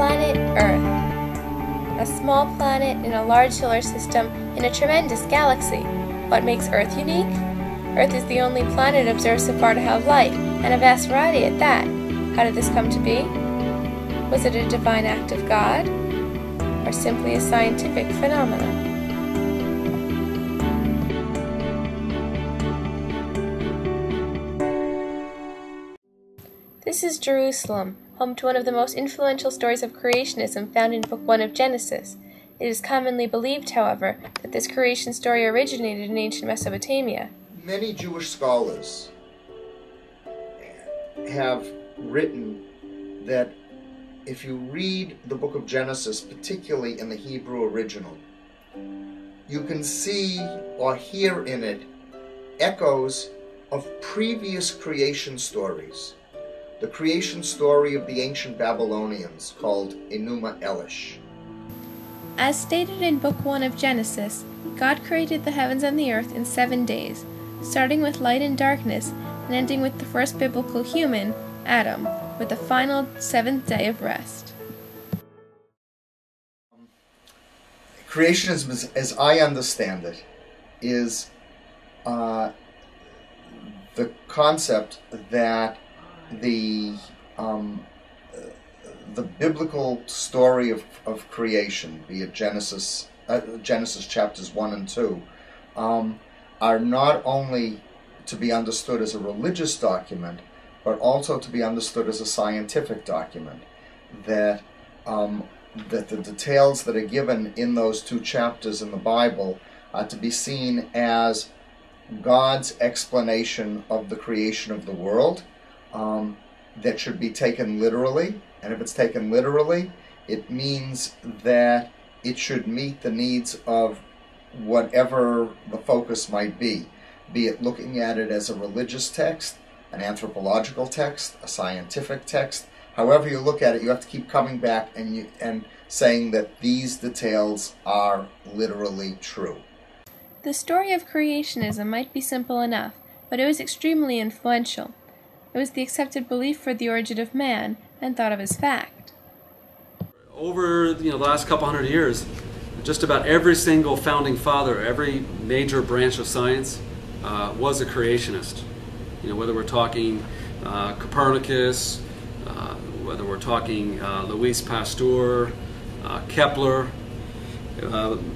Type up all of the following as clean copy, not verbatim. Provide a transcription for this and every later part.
planet Earth. A small planet in a large solar system in a tremendous galaxy. What makes Earth unique? Earth is the only planet observed so far to have light, and a vast variety at that. How did this come to be? Was it a divine act of God, or simply a scientific phenomenon? This is Jerusalem, home to one of the most influential stories of creationism found in Book 1 of Genesis. It is commonly believed, however, that this creation story originated in ancient Mesopotamia. Many Jewish scholars have written that if you read the book of Genesis, particularly in the Hebrew original, you can see or hear in it echoes of previous creation stories. The creation story of the ancient Babylonians called Enuma Elish. As stated in Book 1 of Genesis, God created the heavens and the earth in 7 days, starting with light and darkness and ending with the first biblical human, Adam, with the final 7th day of rest. Creationism, as I understand it, is the concept that the biblical story of creation, be it Genesis chapters 1 and 2, are not only to be understood as a religious document, but also to be understood as a scientific document. That that the details that are given in those 2 chapters in the Bible are to be seen as God's explanation of the creation of the world. That should be taken literally, and if it's taken literally, it means that it should meet the needs of whatever the focus might be it looking at it as a religious text, an anthropological text, a scientific text. However you look at it, you have to keep coming back and saying that these details are literally true. The story of creationism might be simple enough, but it was extremely influential. It was the accepted belief for the origin of man and thought of as fact. Over the last couple hundred years, just about every single founding father, every major branch of science was a creationist. Whether we're talking Copernicus, whether we're talking Louis Pasteur, Kepler.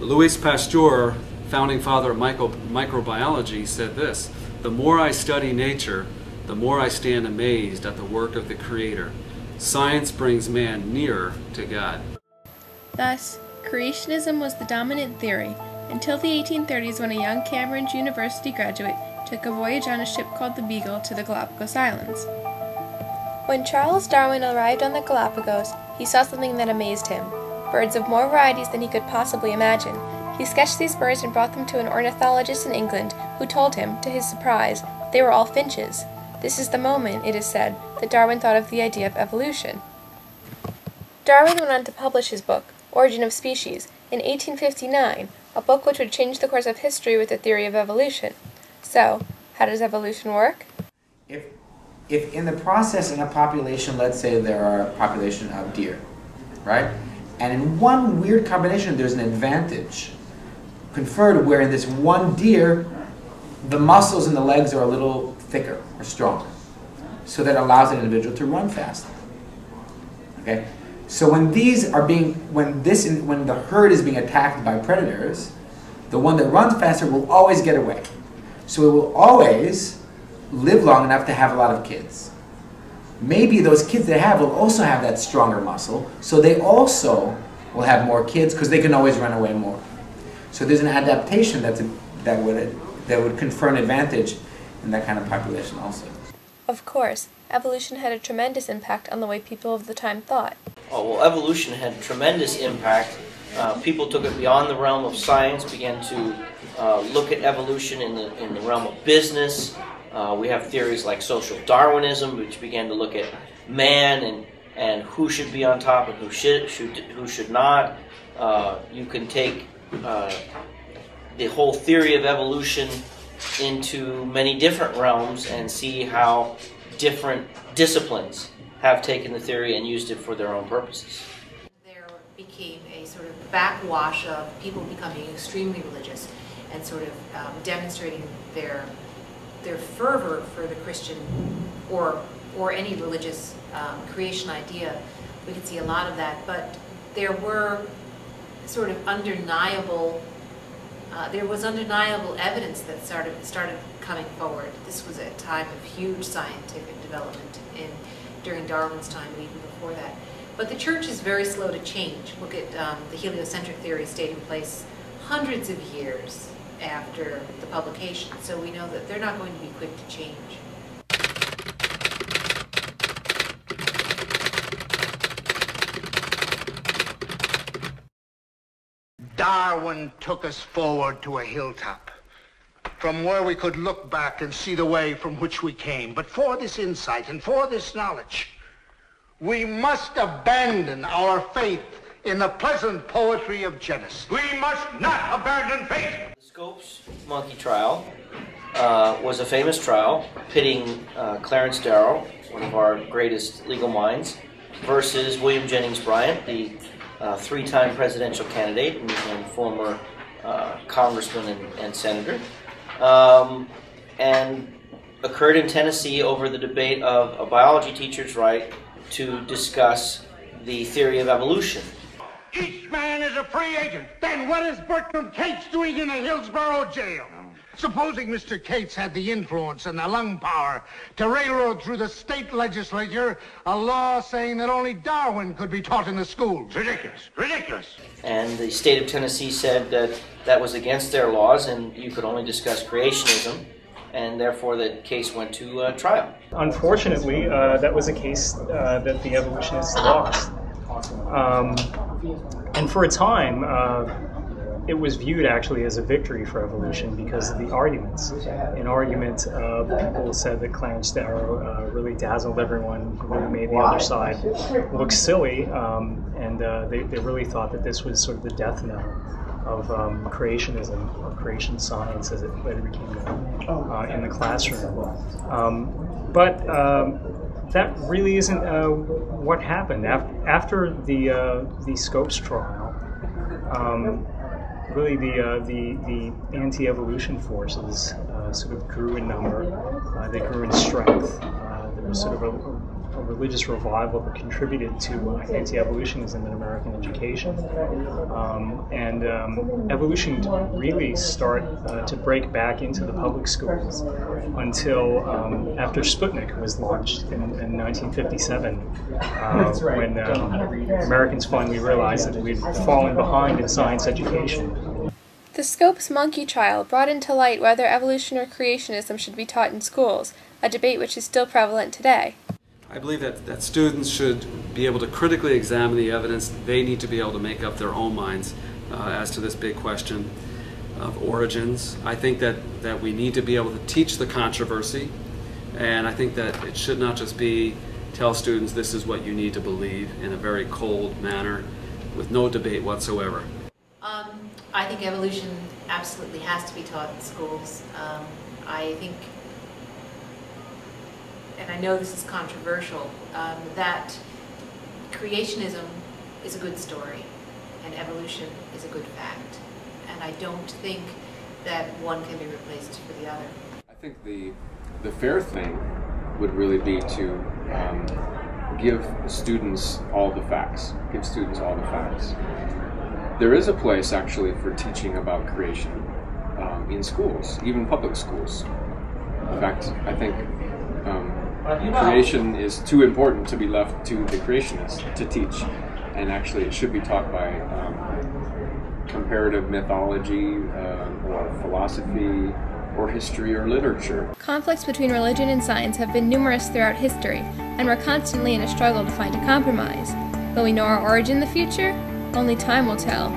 Louis Pasteur, founding father of microbiology, said this: "The more I study nature, the more I stand amazed at the work of the Creator. Science brings man nearer to God." Thus, creationism was the dominant theory until the 1830s, when a young Cambridge University graduate took a voyage on a ship called the Beagle to the Galapagos Islands. When Charles Darwin arrived on the Galapagos, he saw something that amazed him: birds of more varieties than he could possibly imagine. He sketched these birds and brought them to an ornithologist in England, who told him, to his surprise, they were all finches. This is the moment, it is said, that Darwin thought of the idea of evolution. Darwin went on to publish his book, Origin of Species, in 1859, a book which would change the course of history with the theory of evolution. So, how does evolution work? If in the process in a population, let's say there are a population of deer, right? And in one weird combination there's an advantage conferred where in this one deer the muscles in the legs are a little thicker or stronger, so that allows an individual to run faster. Okay, so when the herd is being attacked by predators, the one that runs faster will always get away. So it will always live long enough to have a lot of kids. Maybe those kids they have will also have that stronger muscle, so they also will have more kids because they can always run away more. So there's an adaptation that would confer an advantage in that kind of population also. Of course, evolution had a tremendous impact on the way people of the time thought. Oh, well, evolution had tremendous impact. People took it beyond the realm of science, began to look at evolution in the realm of business. We have theories like social Darwinism, which began to look at man and who should be on top and who should not. You can take the whole theory of evolution into many different realms and see how different disciplines have taken the theory and used it for their own purposes. became a sort of backwash of people becoming extremely religious and sort of demonstrating their fervor for the Christian or any religious creation idea. We could see a lot of that, but there were sort of undeniable. There was undeniable evidence that started coming forward. This was a time of huge scientific development during Darwin's time and even before that. But the church is very slow to change. Look at the heliocentric theory stayed in place hundreds of years after the publication, so we know that they're not going to be quick to change. Darwin took us forward to a hilltop, from where we could look back and see the way from which we came. But for this insight and for this knowledge, we must abandon our faith in the pleasant poetry of Genesis. We must not abandon faith. The Scopes monkey trial was a famous trial pitting Clarence Darrow, one of our greatest legal minds, versus William Jennings Bryan, the three-time presidential candidate and former congressman and senator, and occurred in Tennessee over the debate of a biology teacher's right to discuss the theory of evolution. Each man is a free agent. Then what is Bertram Cates doing in a Hillsborough jail? Supposing Mr. Cates had the influence and the lung power to railroad through the state legislature a law saying that only Darwin could be taught in the schools. Ridiculous, ridiculous. And the state of Tennessee said that that was against their laws and you could only discuss creationism, and therefore the case went to trial. Unfortunately, that was a case that the evolutionists lost. And for a time, it was viewed actually as a victory for evolution because of the arguments. In argument, people said that Clarence Darrow really dazzled everyone, really made the other side look silly, and they really thought that this was sort of the death knell of creationism, or creation science as it later became known, in the classroom. But that really isn't what happened. After the Scopes trial, really the anti-evolution forces sort of grew in number, they grew in strength. There was sort of a religious revival that contributed to anti-evolutionism in American education. And evolution didn't really start to break back into the public schools until after Sputnik was launched in 1957, when Americans finally realized that we'd fallen behind in science education. The Scopes monkey trial brought into light whether evolution or creationism should be taught in schools, a debate which is still prevalent today. I believe that students should be able to critically examine the evidence. They need to be able to make up their own minds as to this big question of origins. I think that we need to be able to teach the controversy, and I think that it should not just be tell students this is what you need to believe in a very cold manner with no debate whatsoever. I think evolution absolutely has to be taught in schools. I think, and I know this is controversial, that creationism is a good story and evolution is a good fact. And I don't think that one can be replaced for the other. I think the fair thing would really be to give students all the facts. Give students all the facts. There is a place actually for teaching about creation in schools, even public schools. In fact, I think creation is too important to be left to the creationists to teach, and actually it should be taught by comparative mythology or philosophy or history or literature. Conflicts between religion and science have been numerous throughout history, and we're constantly in a struggle to find a compromise. Will we know our origin in the future? Only time will tell.